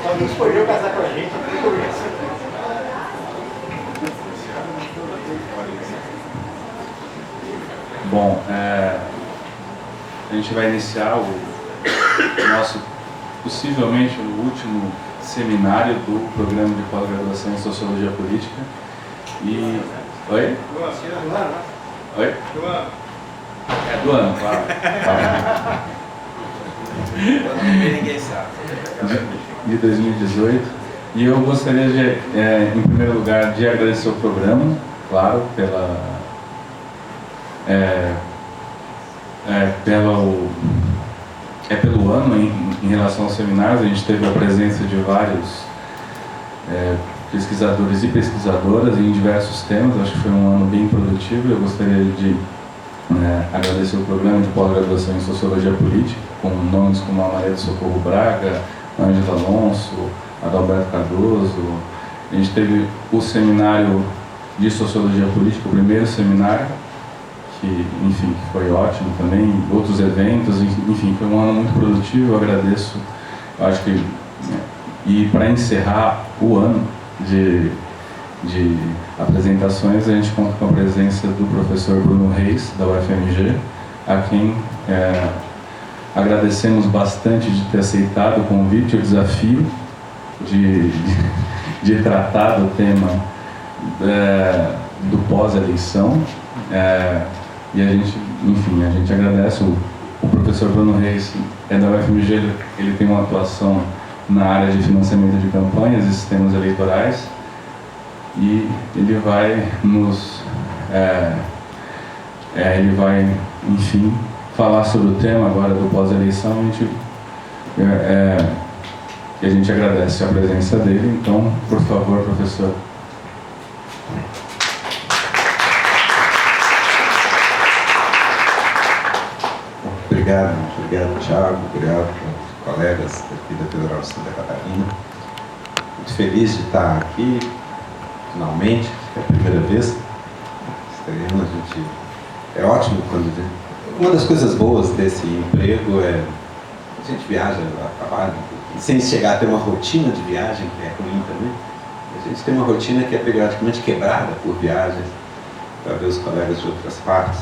Alguém escolheu casar com a gente. Bom, a gente vai iniciar o nosso, possivelmente, o último seminário do programa de pós-graduação em Sociologia Política. E... Oi? Oi? É do ano, claro. Ninguém sabe. De 2018. E eu gostaria de, em primeiro lugar, de agradecer o programa, claro, pelo ano em relação aos seminários. A gente teve a presença de vários pesquisadores e pesquisadoras em diversos temas. Acho que foi um ano bem produtivo. Eu gostaria de agradecer o programa de pós-graduação em Sociologia Política, com nomes como a Maria do Socorro Braga, Ângela Alonso, Adalberto Cardoso. A gente teve o seminário de Sociologia Política, o primeiro seminário, que, enfim, que foi ótimo também, outros eventos, enfim, foi um ano muito produtivo. Eu agradeço. Eu acho que, e para encerrar o ano de apresentações, a gente conta com a presença do professor Bruno Reis, da UFMG, a quem agradecemos bastante de ter aceitado o convite, o desafio de tratar do tema do pós-eleição. E a gente, enfim, a gente agradece. O professor Bruno Reis é da UFMG, ele tem uma atuação na área de financiamento de campanhas e sistemas eleitorais, e ele vai ele vai, enfim, falar sobre o tema agora do pós-eleição. E a gente agradece a presença dele. Então, por favor, professor. Obrigado, Thiago, obrigado aos colegas aqui da Federal de Santa Catarina. Muito feliz de estar aqui, finalmente, é a primeira vez. É ótimo quando... Uma das coisas boas desse emprego é a gente viaja a trabalho, sem chegar a ter uma rotina de viagem, que é ruim também. A gente tem uma rotina que é periodicamente quebrada por viagens, para ver os colegas de outras partes.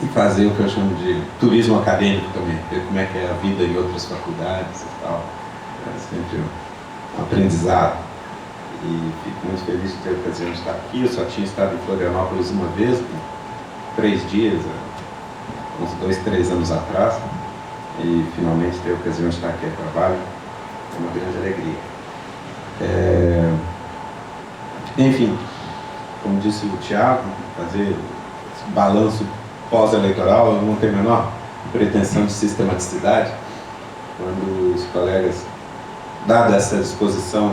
E fazer o que eu chamo de turismo acadêmico também, ver como é que é a vida em outras faculdades e tal. É sempre um aprendizado. E fico muito feliz de ter a ocasião de estar aqui. Eu só tinha estado em Florianópolis uma vez, 3 dias, uns 2, 3 anos atrás. E finalmente ter a ocasião de estar aqui a trabalho é uma grande alegria. Enfim, como disse o Thiago, fazer esse balanço pós-eleitoral, eu não tenho a menor pretensão de sistematicidade. Quando os colegas, dada essa disposição,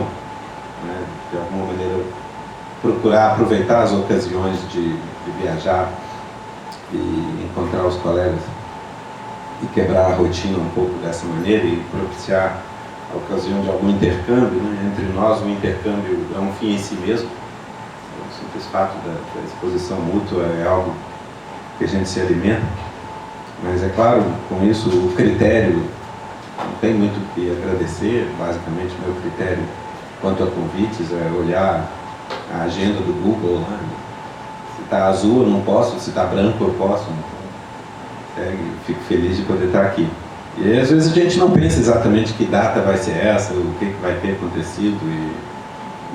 né, de alguma maneira procurar aproveitar as ocasiões de viajar e encontrar os colegas e quebrar a rotina um pouco dessa maneira e propiciar a ocasião de algum intercâmbio, né? Entre nós, o intercâmbio é um fim em si mesmo. O simples fato da exposição mútua é algo que a gente se alimenta, mas é claro, com isso o critério, não tem muito o que agradecer. Basicamente o meu critério quanto a convites é olhar a agenda do Google, né? Se está azul eu não posso, se está branco eu posso, então fico feliz de poder estar aqui. E às vezes a gente não pensa exatamente que data vai ser essa, o que vai ter acontecido, e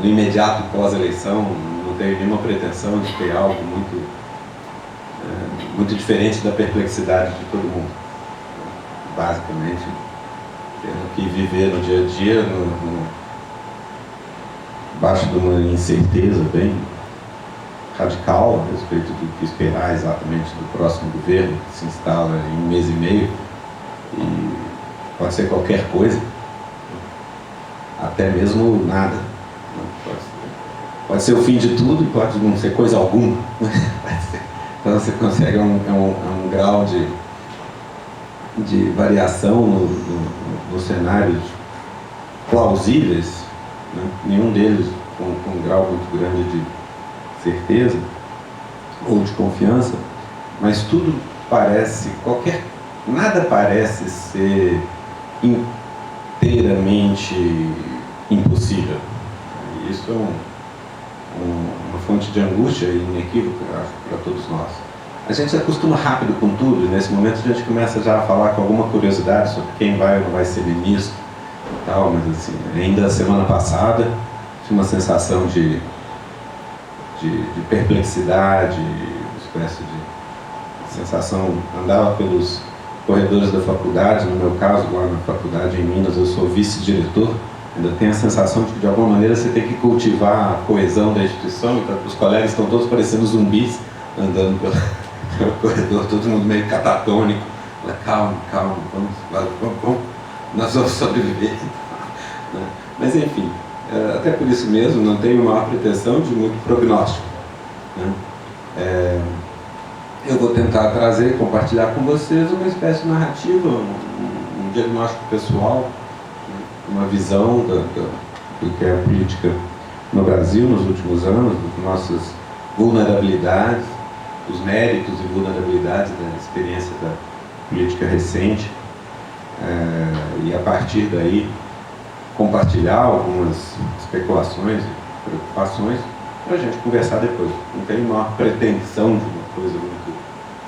no imediato pós-eleição não tenho nenhuma pretensão de ter algo muito diferente da perplexidade de todo mundo. Basicamente, tendo que viver no dia a dia, debaixo de uma incerteza bem radical a respeito do que esperar exatamente do próximo governo, que se instala em 1 mês e meio, e pode ser qualquer coisa, até mesmo nada. Pode ser o fim de tudo e pode não ser coisa alguma. Então você consegue um grau de variação nos cenários plausíveis, né? Nenhum deles com um grau muito grande de certeza ou de confiança, mas tudo parece, nada parece ter inteiramente impossível. E isso é uma fonte de angústia inequívoca, eu acho, para todos nós. A gente se acostuma rápido com tudo, e nesse momento a gente começa já a falar com alguma curiosidade sobre quem vai ou não vai ser ministro e tal, mas assim, ainda semana passada tinha uma sensação de perplexidade, uma espécie de sensação, andava pelos corredores da faculdade, no meu caso lá na faculdade em Minas eu sou vice-diretor, ainda tem a sensação de que de alguma maneira você tem que cultivar a coesão da instituição, então os colegas estão todos parecendo zumbis andando pelo corredor, todo mundo meio catatônico, calma, vamos, nós vamos sobreviver. Mas enfim, até por isso mesmo não tenho a maior pretensão de muito prognóstico. Eu vou tentar trazer e compartilhar com vocês uma espécie de narrativa, um diagnóstico pessoal, uma visão do que é a política no Brasil nos últimos anos, das nossas vulnerabilidades, os méritos e vulnerabilidades da experiência da política recente, e a partir daí compartilhar algumas especulações e preocupações para a gente conversar depois. Não tem uma pretensão de uma coisa muito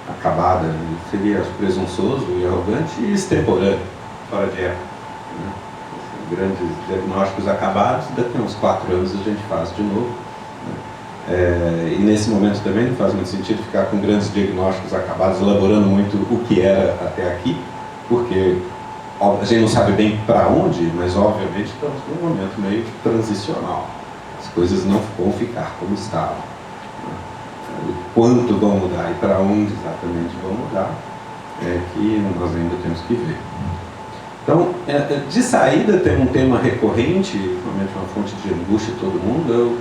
acabada, seria presunçoso e arrogante e extemporâneo, fora de época. Grandes diagnósticos acabados, daqui a uns 4 anos a gente faz de novo. E nesse momento também não faz muito sentido ficar com grandes diagnósticos acabados, elaborando muito o que era até aqui, porque a gente não sabe bem para onde, mas obviamente estamos num momento meio transicional. As coisas não vão ficar como estavam. Quanto vão mudar e para onde exatamente vão mudar é que nós ainda temos que ver. Então, de saída tem um tema recorrente, realmente uma fonte de angústia de todo mundo,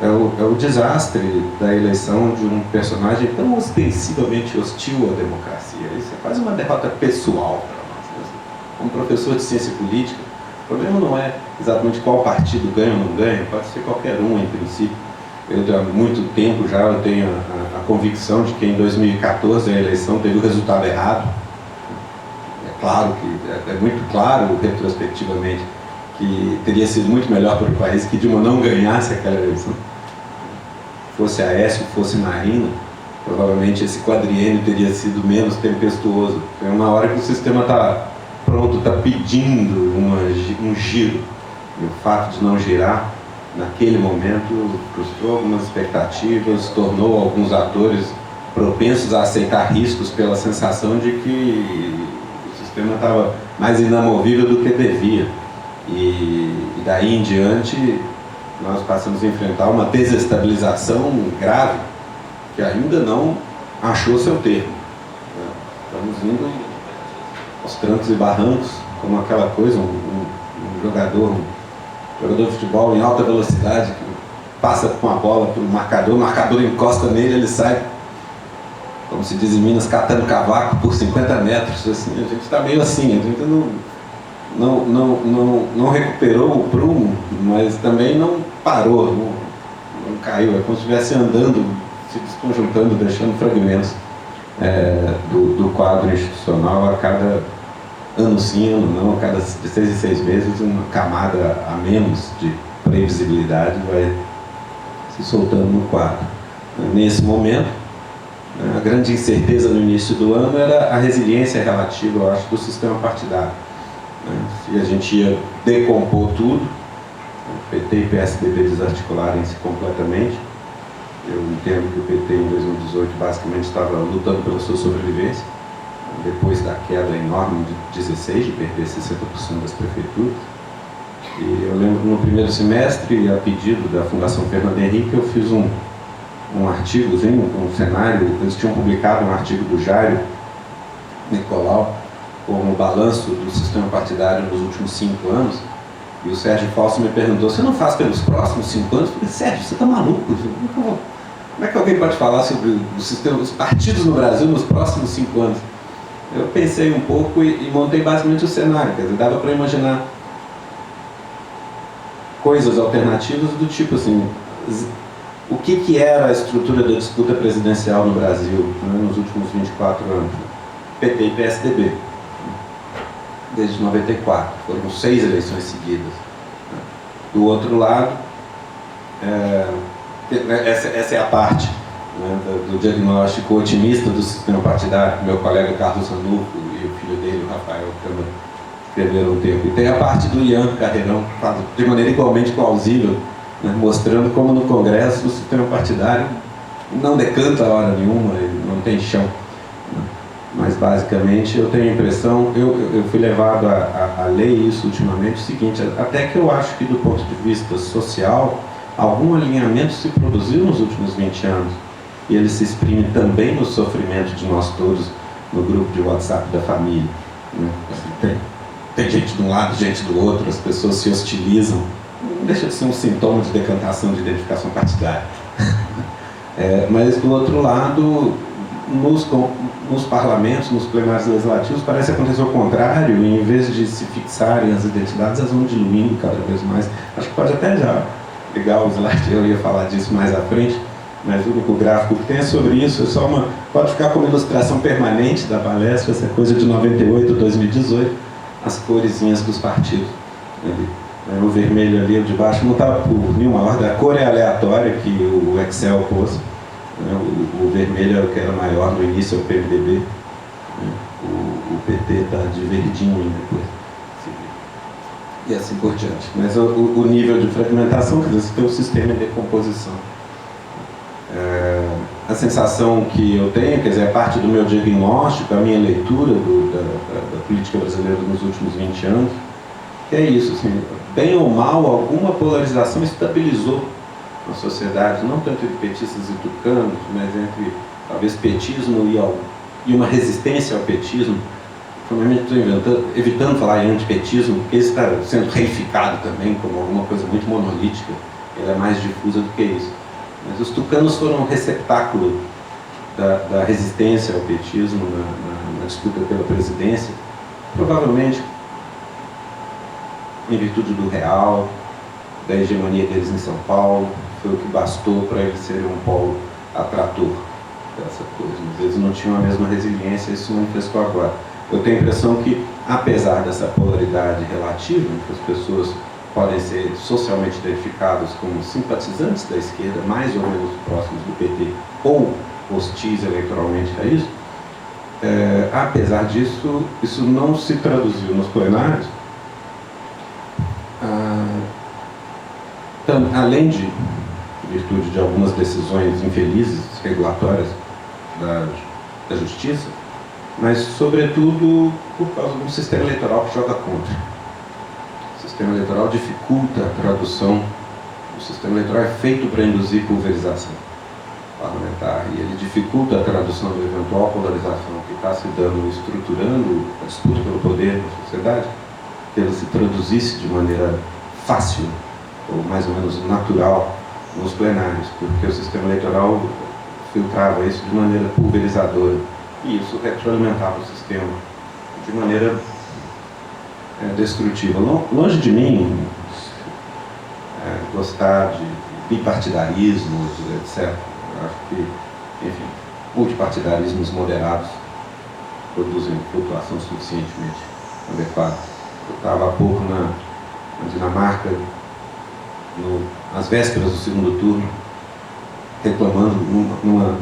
é o desastre da eleição de um personagem tão ostensivamente hostil à democracia. Isso é quase uma derrota pessoal para nós. Como professor de ciência política, o problema não é exatamente qual partido ganha ou não ganha, pode ser qualquer um em princípio. Eu há muito tempo já eu tenho a convicção de que em 2014 a eleição teve o resultado errado. Claro que é muito claro retrospectivamente que teria sido muito melhor para o país que Dilma não ganhasse aquela eleição. Fosse Aécio, fosse Marina, provavelmente esse quadriênio teria sido menos tempestuoso. É uma hora que o sistema está pronto, está pedindo um giro. E o fato de não girar, naquele momento, frustrou algumas expectativas, tornou alguns atores propensos a aceitar riscos pela sensação de que o sistema estava mais inamovível do que devia. E daí em diante, nós passamos a enfrentar uma desestabilização grave, que ainda não achou seu termo. Estamos indo aos trancos e barrancos, como aquela coisa, um jogador de futebol em alta velocidade, que passa com a bola para o marcador encosta nele, ele sai, como se diz em Minas, catando cavaco por 50 metros. Assim, a gente está meio assim, a gente não recuperou o prumo, mas também não parou, não caiu. É como se estivesse andando, se desconjuntando, deixando fragmentos do quadro institucional a cada ano sim, ano não, a cada 6 em 6 meses, uma camada a menos de previsibilidade vai se soltando no quadro. Nesse momento, a grande incerteza no início do ano era a resiliência relativa, eu acho, do sistema partidário. Se a gente ia decompor tudo, PT e PSDB desarticularem-se completamente. Eu entendo que o PT em 2018 basicamente estava lutando pela sua sobrevivência, depois da queda enorme de 16, de perder 60% das prefeituras. E eu lembro que no primeiro semestre, a pedido da Fundação Fernando Henrique, eu fiz um artigozinho, um cenário. Eles tinham publicado um artigo do Jairo Nicolau como balanço do sistema partidário nos últimos 5 anos, e o Sérgio Falso me perguntou: você não faz pelos próximos 5 anos? Eu falei: Sérgio, você está maluco? Como é que alguém pode falar sobre o sistema, os partidos no Brasil nos próximos 5 anos? Eu pensei um pouco e montei basicamente o cenário, quer dizer, dava para imaginar coisas alternativas do tipo assim, o que era a estrutura da disputa presidencial no Brasil, né, nos últimos 24 anos? PT e PSDB. desde 94. Foram 6 eleições seguidas. Do outro lado, essa é a parte, né, do diagnóstico otimista do sistema partidário, que meu colega Carlos Ranulfo e o filho dele, o Rafael Câmara, escreveram um tempo. E tem a parte do Ian Carreirão, que faz de maneira igualmente plausível, né, mostrando como no Congresso o sistema partidário não decanta a hora nenhuma, ele não tem chão. Né. Mas basicamente eu tenho a impressão, eu fui levado a ler isso ultimamente, o seguinte, até que eu acho que do ponto de vista social, algum alinhamento se produziu nos últimos 20 anos, e ele se exprime também no sofrimento de nós todos no grupo de WhatsApp da família. Né? Tem gente de um lado, gente do outro, as pessoas se hostilizam, não deixa de ser um sintoma de decantação de identificação partidária. Mas do outro lado, nos parlamentos, nos plenários legislativos, parece acontecer o contrário, e em vez de se fixarem as identidades, elas vão diluindo cada vez mais. Acho que pode até já pegar o slide, eu ia falar disso mais à frente, mas o único gráfico que tem é sobre isso, é só pode ficar como ilustração permanente da palestra, essa coisa de 98, 2018, as coresinhas dos partidos. O vermelho ali, o de baixo, não está por nenhuma ordem, a cor é aleatória que o Excel pôs. O vermelho é o que era maior no início, é o PMDB. O PT está de verdinho depois. E assim por diante. Mas o nível de fragmentação, quer dizer, você tem um sistema de decomposição. A sensação que eu tenho, quer dizer, é parte do meu diagnóstico, a minha leitura da política brasileira nos últimos 20 anos, que é isso, assim, bem ou mal, alguma polarização estabilizou na sociedade, não tanto entre petistas e tucanos, mas entre, talvez, petismo e uma resistência ao petismo. Provavelmente estou evitando falar em antipetismo, porque isso está sendo reificado também como alguma coisa muito monolítica, ela é mais difusa do que isso. Mas os tucanos foram um receptáculo da resistência ao petismo na disputa pela presidência, provavelmente em virtude do real, da hegemonia deles em São Paulo, foi o que bastou para eles serem um polo atrator dessa coisa. Mas eles não tinham a mesma resiliência, isso se manifestou agora. Eu tenho a impressão que, apesar dessa polaridade relativa, que as pessoas podem ser socialmente identificadas como simpatizantes da esquerda, mais ou menos próximos do PT, ou hostis eleitoralmente a isso, apesar disso, isso não se traduziu nos plenários, além de virtude de algumas decisões infelizes, regulatórias da justiça, mas, sobretudo, por causa de um sistema eleitoral que joga contra. O sistema eleitoral dificulta a tradução. O sistema eleitoral é feito para induzir pulverização parlamentar, e ele dificulta a tradução da eventual polarização que está se dando, estruturando a disputa pelo poder na sociedade, que ele se traduzisse de maneira fácil, ou mais ou menos natural, nos plenários, porque o sistema eleitoral filtrava isso de maneira pulverizadora. E isso retroalimentava o sistema de maneira destrutiva. Longe de mim gostar de bipartidarismos, etc. Eu acho que, enfim, multipartidarismos moderados produzem flutuação suficientemente adequada. Eu estava há pouco na Dinamarca, às vésperas do segundo turno, reclamando numa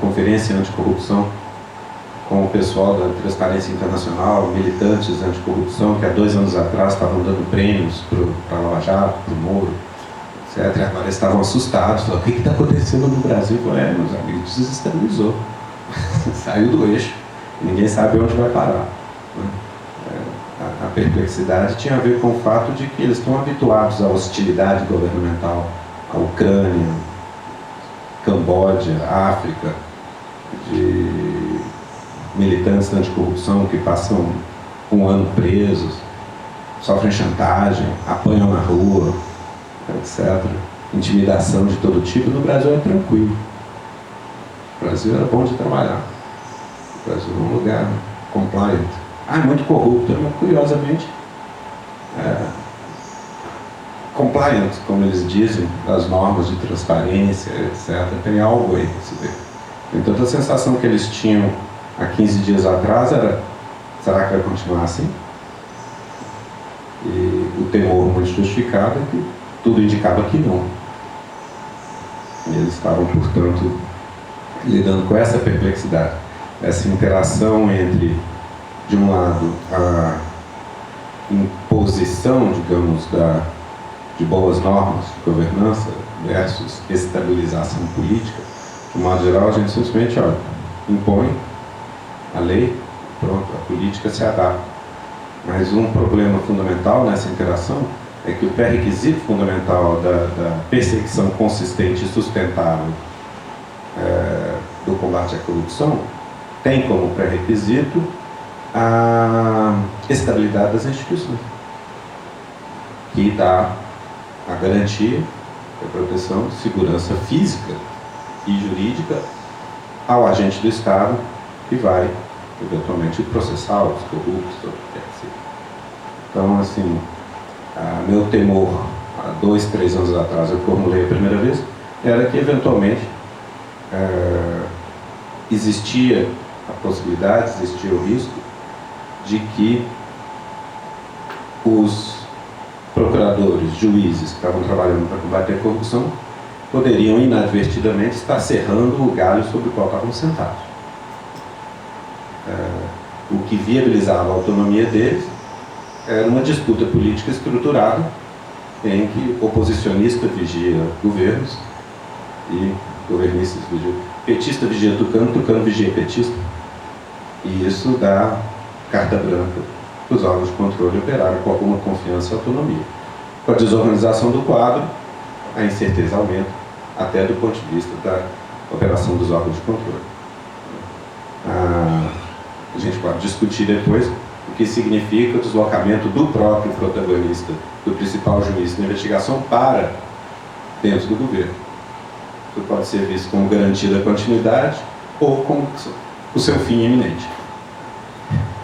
conferência anticorrupção com o pessoal da Transparência Internacional, militantes anticorrupção, que há 2 anos atrás estavam dando prêmios para Lava Jato, para o Moro, etc. Agora estavam assustados, falaram, o que está acontecendo no Brasil? Eu falei, meus amigos, desestabilizou, saiu do eixo, ninguém sabe onde vai parar. A perplexidade tinha a ver com o fato de que eles estão habituados à hostilidade governamental, à Ucrânia, Camboja, África, de militantes da anticorrupção que passam 1 ano presos, sofrem chantagem, apanham na rua, etc. Intimidação de todo tipo. No Brasil é tranquilo. O Brasil era bom de trabalhar. O Brasil é um lugar compliant. É muito corrupto, mas curiosamente compliant, como eles dizem, das normas de transparência, etc. Tem algo aí para se ver. Então a sensação que eles tinham há 15 dias atrás era, será que vai continuar assim? o temor muito justificado é que tudo indicava que não. E eles estavam, portanto, lidando com essa perplexidade, essa interação entre, de um lado, a imposição, digamos, de boas normas de governança versus estabilização política. De modo geral, a gente simplesmente, olha, impõe a lei, pronto, a política se adapta. Mas um problema fundamental nessa interação é que o pré-requisito fundamental da perseguição consistente e sustentável do combate à corrupção tem como pré-requisito a estabilidade das instituições, que dá a garantia, a proteção de segurança física e jurídica ao agente do Estado que vai, eventualmente, processar os corruptos, ou o que quer que seja. Então, assim, meu temor, há 2, 3 anos atrás, eu formulei a primeira vez, era que, eventualmente, existia a possibilidade, existia o risco de que os procuradores, juízes que estavam trabalhando para combater a corrupção poderiam inadvertidamente estar serrando o galho sobre o qual estavam sentados. O que viabilizava a autonomia deles era uma disputa política estruturada em que oposicionista vigia governos e governistas vigiam. Petista vigia tucano, tucano vigia petista. E isso dá carta branca para os órgãos de controle operarem com alguma confiança e autonomia. Com a desorganização do quadro, a incerteza aumenta, até do ponto de vista da operação dos órgãos de controle. A gente pode discutir depois o que significa o deslocamento do próprio protagonista, do principal juiz na investigação para dentro do governo. Isso pode ser visto como garantia da continuidade ou como o seu fim iminente.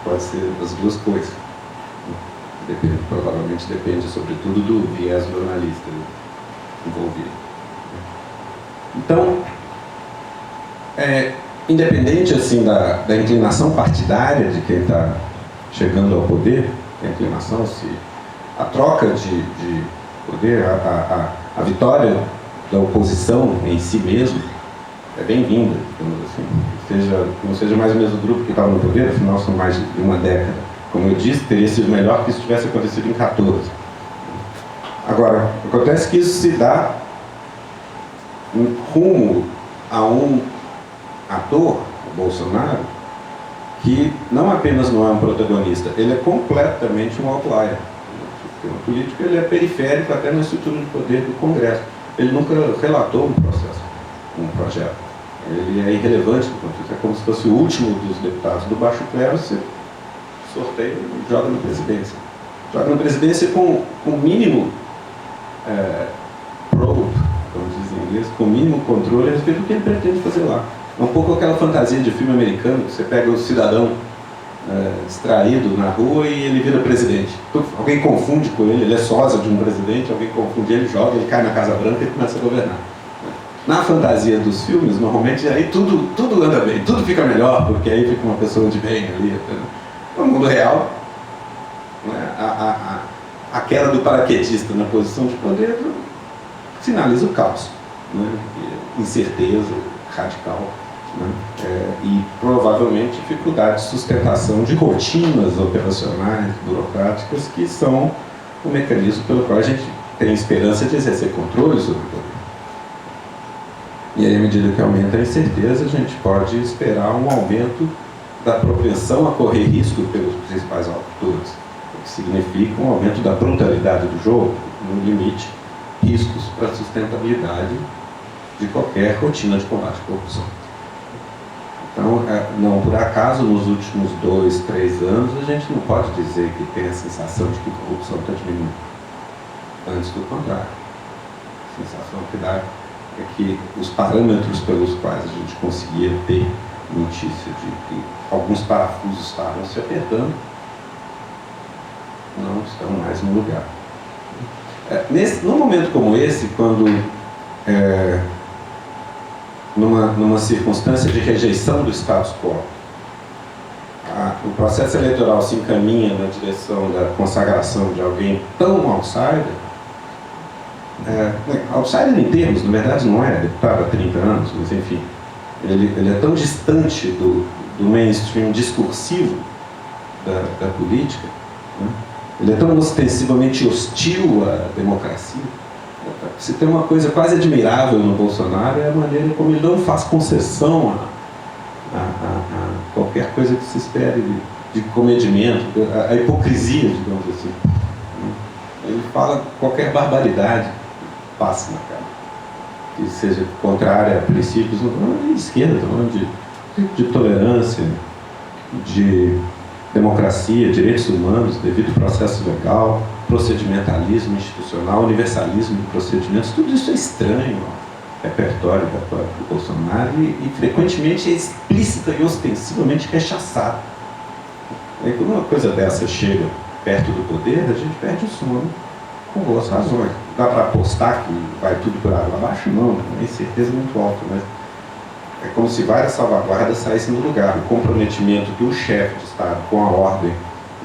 Pode ser as duas coisas. Provavelmente depende, sobretudo, do viés do analista envolvido. Então, independente assim da inclinação partidária de quem está chegando ao poder, a inclinação, se a troca de poder, a vitória da oposição em si mesmo é bem-vinda, digamos assim. Que não seja mais o mesmo grupo que estava no poder, afinal são mais de uma década. Como eu disse, teria sido melhor que isso tivesse acontecido em 14. Agora, acontece que isso se dá rumo a um ator, o Bolsonaro, que não apenas não é um protagonista, ele é completamente um outlier. O sistema político ele é periférico até na estrutura de poder do Congresso. Ele nunca relatou um processo, um projeto. Ele é irrelevante do ponto de vista. É como se fosse o último dos deputados do baixo clero, você sorteia e joga na presidência. Joga na presidência com o mínimo probe, como dizem em inglês, com o mínimo controle a respeito do que ele pretende fazer lá. É um pouco aquela fantasia de filme americano, que você pega o cidadão distraído na rua e ele vira presidente. Alguém confunde com ele, ele é sósia de um presidente, alguém confunde ele, joga, ele cai na Casa Branca e começa a governar. Na fantasia dos filmes, normalmente, aí tudo anda bem, tudo fica melhor, porque aí fica uma pessoa de bem ali. No mundo real, a queda do paraquedista na posição de poder sinaliza o caos, incerteza radical, e provavelmente dificuldade de sustentação de rotinas operacionais, burocráticas, que são o mecanismo pelo qual a gente tem esperança de exercer controle sobre o poder. E aí, à medida que aumenta a incerteza, a gente pode esperar um aumento da propensão a correr risco pelos principais autores, o que significa um aumento da brutalidade do jogo, no limite, riscos para a sustentabilidade de qualquer rotina de combate à corrupção. Então, não por acaso, nos últimos 2, 3 anos, a gente não pode dizer que tem a sensação de que a corrupção está diminuindo. Antes do contrário. A sensação que dá é que os parâmetros pelos quais a gente conseguia ter notícia de que alguns parafusos estavam se apertando não estão mais no lugar. Num momento como esse, quando numa circunstância de rejeição do status quo, processo eleitoral se encaminha na direção da consagração de alguém tão outsider, outsider em termos, na verdade não é deputado há 30 anos, mas enfim, ele é tão distante do mainstream discursivo da política, né? Ele é tão ostensivamente hostil à democracia. Se tem uma coisa quase admirável no Bolsonaro é a maneira como ele não faz concessão a qualquer coisa que se espere de comedimento, a hipocrisia, digamos assim. Ele fala qualquer barbaridade passa na cara, que seja contrária a princípios, não falando de esquerda, falando de tolerância, de democracia, direitos humanos, devido processo legal, procedimentalismo institucional, universalismo de procedimentos, tudo isso é estranho ao repertório do Bolsonaro e frequentemente é explícita e ostensivamente rechaçado. Aí quando uma coisa dessa chega perto do poder, a gente perde o sono com boas razões. Dá para apostar que vai tudo por água abaixo? Não, tem certeza muito alta, mas é como se várias salvaguardas saíssem do lugar. O comprometimento do chefe de Estado com a ordem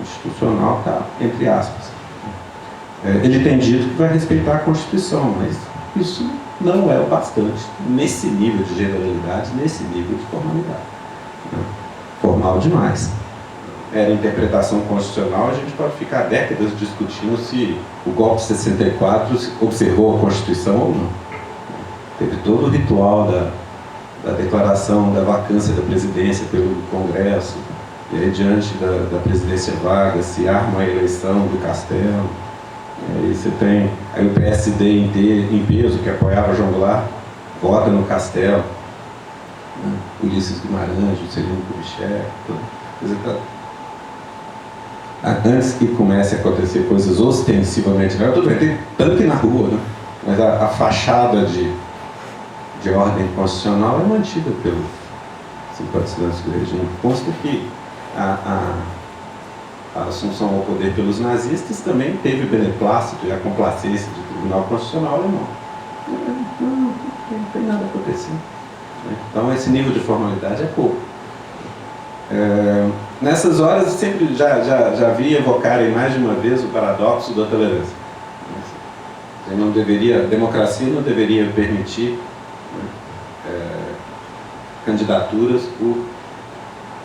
institucional está, entre aspas. Ele tem dito que vai respeitar a Constituição, mas isso não é o bastante nesse nível de generalidade, nesse nível de formalidade. Formal demais. Era interpretação constitucional, a gente pode ficar décadas discutindo se o golpe de 64 observou a Constituição ou não. Teve todo o ritual da declaração da vacância da presidência pelo Congresso, e aí diante da presidência vaga se arma a eleição do Castelo, e aí você tem aí o PSD em peso, que apoiava João Goulart, vota no Castelo, né? Ulisses Guimarães, Juscelino Kubitschek, antes que comece a acontecer coisas ostensivamente, tudo bem, tem tanque na rua, né? Mas a fachada de ordem constitucional é mantida pelos simpatizantes do regime. Consta que a assunção ao poder pelos nazistas também teve o beneplácito e a complacência do Tribunal Constitucional alemão. Não tem nada acontecendo. Então esse nível de formalidade é pouco. Nessas horas eu sempre já vi evocarem mais de uma vez o paradoxo da tolerância. A democracia não deveria permitir candidaturas por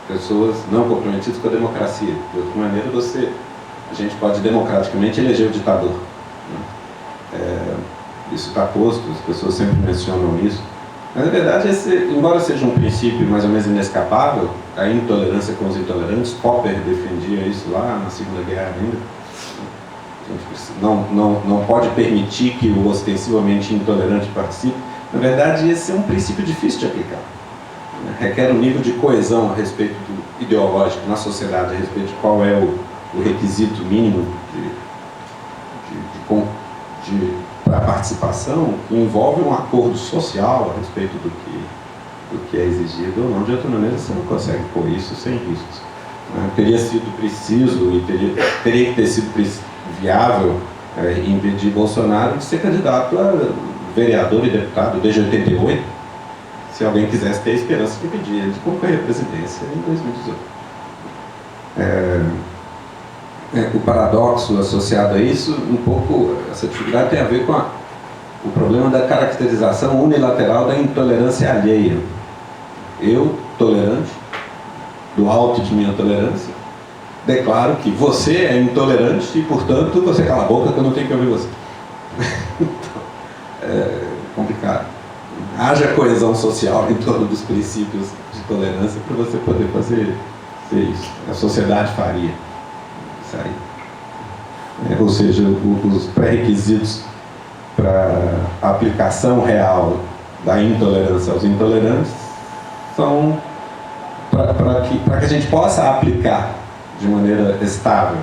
pessoas não comprometidas com a democracia. De outra maneira, a gente pode democraticamente eleger o ditador. Isso está posto, as pessoas sempre mencionam isso. Mas, na verdade, embora seja um princípio mais ou menos inescapável, a intolerância com os intolerantes, Popper defendia isso lá na Segunda Guerra ainda. A gente não pode permitir que o ostensivamente intolerante participe. Na verdade, esse é um princípio difícil de aplicar. Requer um nível de coesão a respeito do ideológico na sociedade, a respeito de qual é o requisito mínimo para a participação, que envolve um acordo social a respeito do que é exigido ou não. De outra maneira, você não consegue pôr isso sem riscos. Teria sido preciso e teria que ter sido viável impedir Bolsonaro de ser candidato a vereador e deputado desde 88, se alguém quisesse ter a esperança de impedir ele de concorrer à presidência em 2018. O paradoxo associado a isso, um pouco, essa dificuldade tem a ver com o problema da caracterização unilateral da intolerância alheia. Eu, tolerante, do alto de minha tolerância, declaro que você é intolerante e, portanto, você cala a boca que eu não tenho que ouvir você. Então, é complicado. Haja coesão social em torno dos princípios de tolerância para você poder fazer isso. A sociedade faria isso aí. Ou seja, os pré-requisitos para a aplicação real da intolerância aos intolerantes são para que a gente possa aplicar de maneira estável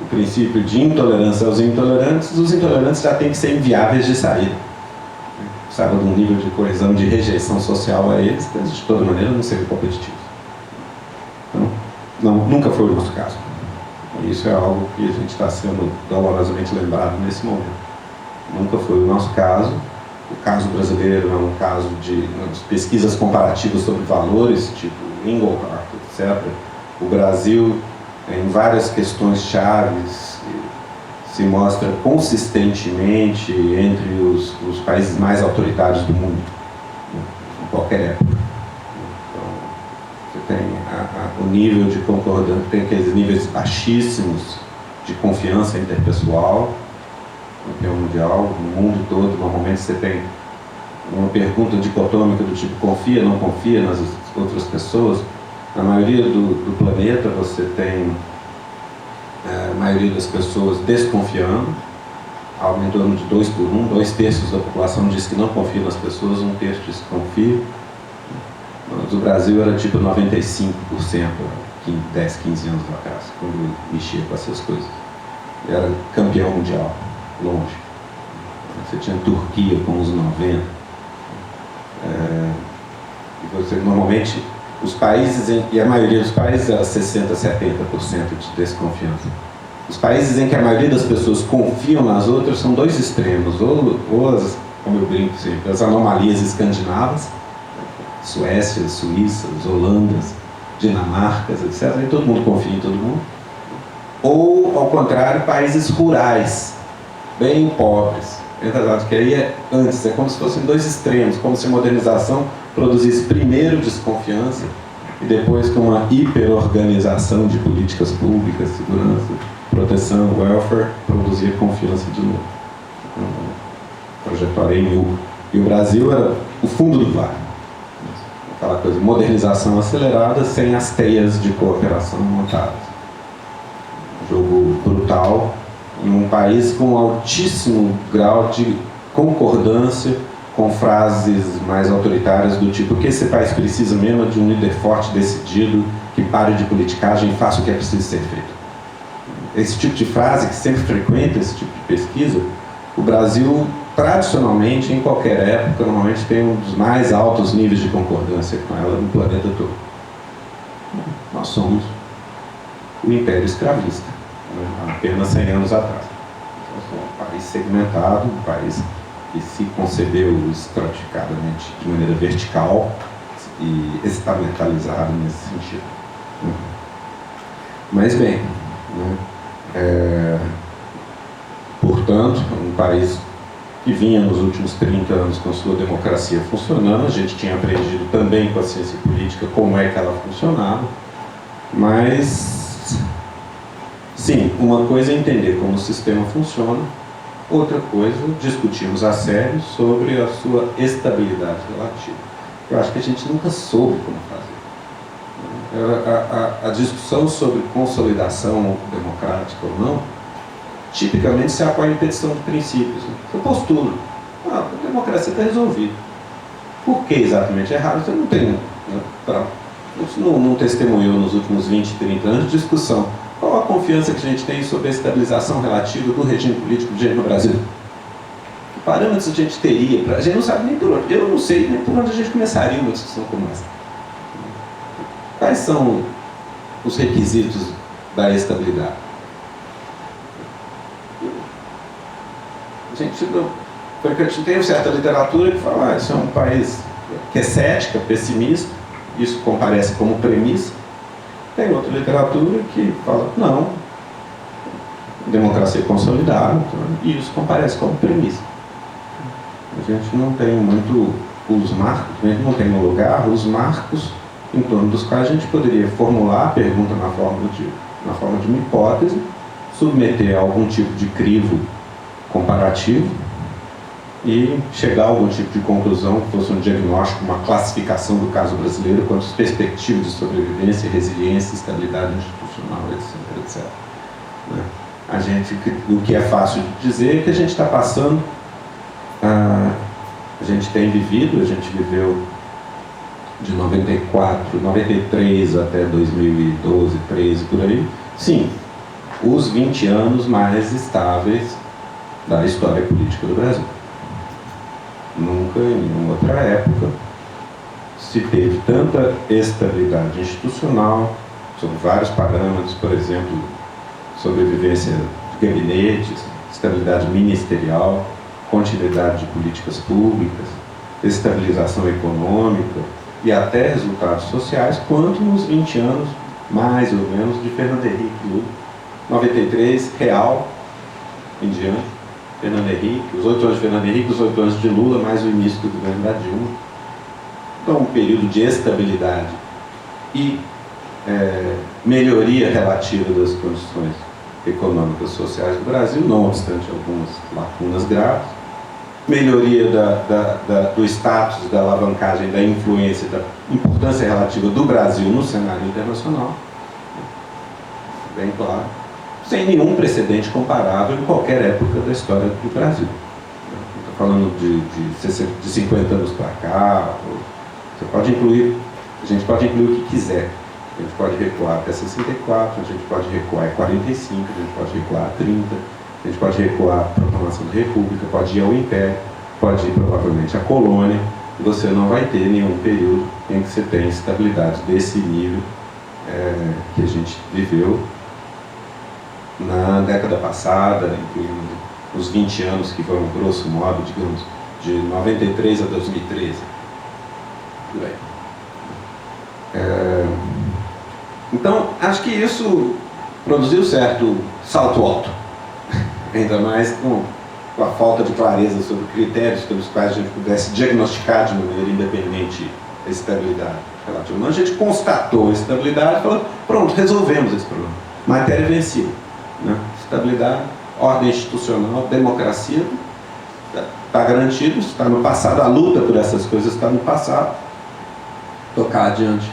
o princípio de intolerância aos intolerantes, os intolerantes já têm que ser inviáveis de saída. Precisava de um nível de coesão, de rejeição social a eles, mas de toda maneira não serem competitivos. Então, nunca foi o nosso caso. E isso é algo que a gente está sendo dolorosamente lembrado nesse momento. Nunca foi o nosso caso. O caso brasileiro é um caso de pesquisas comparativas sobre valores, tipo Inglehart, etc., O Brasil, em várias questões chaves, se mostra consistentemente entre os países mais autoritários do mundo, em qualquer época. Então, você tem o nível de concordância, tem aqueles níveis baixíssimos de confiança interpessoal, campeão mundial, no mundo todo. Normalmente você tem uma pergunta dicotômica do tipo confia, não confia nas outras pessoas. Na maioria do planeta você tem a maioria das pessoas desconfiando, algo em torno de 2 por 1, 2/3 da população diz que não confia nas pessoas, 1/3 diz que confia. Mas o Brasil era tipo 95%, 10, 15 anos atrás, quando mexia com essas coisas. Era campeão mundial, longe. Você tinha Turquia com os 90%. E você, normalmente, os países, e a maioria dos países era 60%, 70% de desconfiança. Os países em que a maioria das pessoas confiam nas outras são 2 extremos, ou as, como eu brinco sempre, as anomalias escandinavas, Suécia, Suíça, Holandas, Dinamarcas, etc. E todo mundo confia em todo mundo. Ou, ao contrário, países rurais, bem pobres. Verdade, que aí é como se fossem 2 extremos, como se a modernização produzisse primeiro desconfiança e depois com uma hiperorganização de políticas públicas, segurança, proteção, welfare, produzia confiança de novo. Trajetória em U. E o Brasil era o fundo do vale. Aquela coisa, modernização acelerada sem as teias de cooperação montadas. Um jogo brutal em um país com altíssimo grau de concordância com frases mais autoritárias do tipo: o que esse país precisa mesmo é de um líder forte, decidido, que pare de politicagem e faça o que é preciso ser feito. Esse tipo de frase que sempre frequenta esse tipo de pesquisa, o Brasil, tradicionalmente, em qualquer época, normalmente tem um dos mais altos níveis de concordância com ela no planeta todo. Nós somos o Império Escravista, há apenas 100 anos atrás. Então, somos um país segmentado, um país que se concebeu estratificadamente de maneira vertical e estamentalizado nesse sentido. Mas bem, portanto, um país que vinha nos últimos 30 anos com sua democracia funcionando, a gente tinha aprendido também com a ciência política como é que ela funcionava, mas, sim, uma coisa é entender como o sistema funciona, outra coisa, discutimos a sério sobre a sua estabilidade relativa. Eu acho que a gente nunca soube como fazer. A discussão sobre consolidação democrática ou não, tipicamente se apoia em petição de princípios. Eu postulo, a democracia está resolvida. Por que exatamente é errado? Você não tem, não testemunhou nos últimos 20, 30 anos de discussão. Qual a confiança que a gente tem sobre a estabilização relativa do regime político no Brasil? Que parâmetros a gente teria? A gente não sabe nem por onde. Eu não sei nem por onde a gente começaria uma discussão como essa. Quais são os requisitos da estabilidade? A gente tem uma certa literatura que fala: isso é um país que é cética, pessimista, isso comparece como premissa. Tem outra literatura que fala: não, democracia consolidada, e isso comparece como premissa. A gente não tem muito os marcos, a gente não tem no lugar os marcos em torno dos quais a gente poderia formular a pergunta na forma de uma hipótese, submeter a algum tipo de crivo comparativo e chegar a algum tipo de conclusão que fosse um diagnóstico, uma classificação do caso brasileiro quanto às perspectivas de sobrevivência, resiliência, estabilidade institucional, etc. O que é fácil de dizer é que a gente está passando, a gente viveu de 94, 93 até 2012, 13 por aí, sim, os 20 anos mais estáveis da história política do Brasil. Nunca em nenhuma outra época se teve tanta estabilidade institucional, sobre vários parâmetros, por exemplo, sobrevivência de gabinetes, estabilidade ministerial, continuidade de políticas públicas, estabilização econômica e até resultados sociais, quanto nos 20 anos mais ou menos, de Fernando Henrique Lula. 93, real, em diante, Fernando Henrique, os 8 anos de Fernando Henrique, os 8 anos de Lula, mais o início do governo da Dilma. Então, um período de estabilidade e melhoria relativa das condições econômicas e sociais do Brasil, não obstante algumas lacunas graves, melhoria do status, da alavancagem, da influência, da importância relativa do Brasil no cenário internacional, bem claro, sem nenhum precedente comparável em qualquer época da história do Brasil. Estou falando de 50 anos para cá, você pode incluir, a gente pode incluir o que quiser. A gente pode recuar até 64, a gente pode recuar a 45, a gente pode recuar a 30, a gente pode recuar a proclamação da República, pode ir ao Império, pode ir provavelmente à colônia, e você não vai ter nenhum período em que você tenha estabilidade desse nível que a gente viveu na década passada, incluindo os 20 anos que vão, grosso modo, digamos, de 93 a 2013. Tudo bem. Então, acho que isso produziu certo salto alto, ainda mais com a falta de clareza sobre critérios pelos quais a gente pudesse diagnosticar de maneira independente a estabilidade relativa. Não, a gente constatou a estabilidade e falou, pronto, resolvemos esse problema. Matéria vencida. Né? Estabilidade, ordem institucional, democracia, está garantido, está no passado, a luta por essas coisas está no passado, tocar adiante.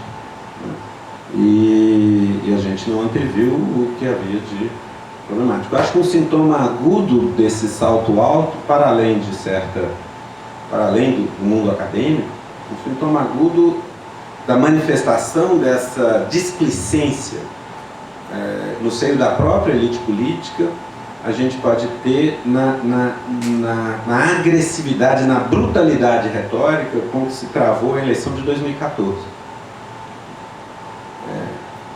E a gente não anteviu o que havia de problemático. Eu acho que um sintoma agudo desse salto alto, para além do mundo acadêmico, um sintoma agudo da manifestação dessa displicência no seio da própria elite política, a gente pode ter na agressividade, na brutalidade retórica com que se travou a eleição de 2014.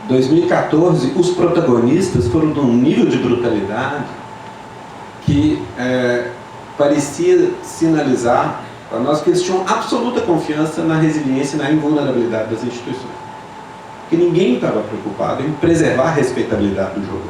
2014, os protagonistas foram de um nível de brutalidade que parecia sinalizar para nós que eles tinham absoluta confiança na resiliência e na invulnerabilidade das instituições. Que ninguém estava preocupado em preservar a respeitabilidade do jogo.